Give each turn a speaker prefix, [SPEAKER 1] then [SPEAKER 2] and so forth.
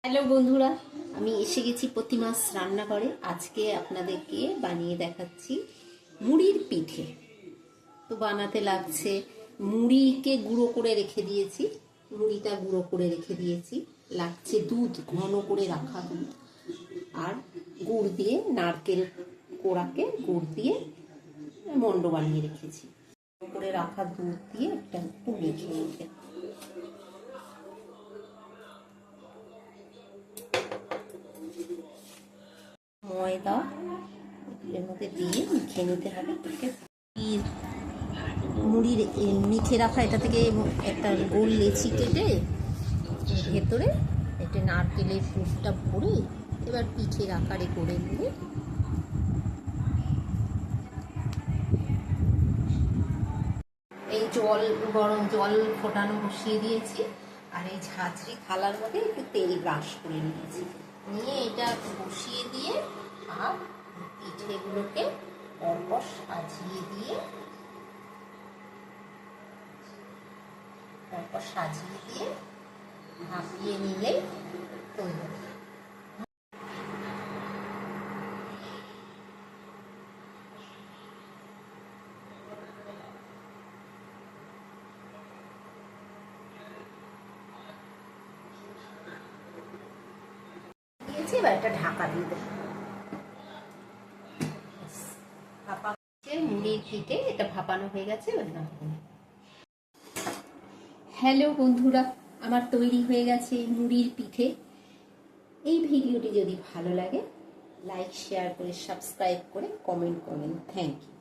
[SPEAKER 1] Hello বন্ধুরা, আমি এসে গেছি প্রতিমাস রান্নাঘরে। আজকে আপনাদেরকে বানিয়ে দেখাচ্ছি মুড়ির পিঠে। তো বানাতে লাগছে, মুড়িকে গুঁড়ো করে রেখে দিয়েছি, মুড়িটা গুঁড়ো করে রেখে দিয়েছি। লাগছে দুধ, ঘন করে রাখা দুধ, আর গুড় দিয়ে, নারকেল কোড়াকে গুড় দিয়ে মন্ড বানিয়ে রেখেছি। করে রাখা দুধ দিয়ে একটু মেখে নিতে। ময়দা এর মধ্যে দিয়ে মেখে নিতে হবে। মুড়ির মেখে রাখা এটা থেকে একটা গোল লেচি কেটে ভেতরে একটা নারকেলের পুরটা ভরে এবার পিঠের আকারে করে নিয়ে এই গরম জল ফোটানো বসিয়ে দিয়েছি, আর এই ঝাঁঝরি থালার মধ্যে একটু তেল ব্রাশ করে নিয়েছি, নিয়ে এটা বসিয়ে দিয়ে আর পিঠেগুলোকে পরপর সাজিয়ে দিয়ে ভাপিয়ে নিলেই তৈরি। দিয়েছি, এবার একটা ঢাকা দিয়ে দেবো। মুড়ির পিঠে এটা ভাপানো হয়ে গেছে। হ্যালো বন্ধুরা, আমার তৈরি হয়ে গেছে মুড়ির পিঠে। এই ভিডিওটি যদি ভালো লাগে লাইক শেয়ার করে সাবস্ক্রাইব করে কমেন্ট করবেন। Thank you.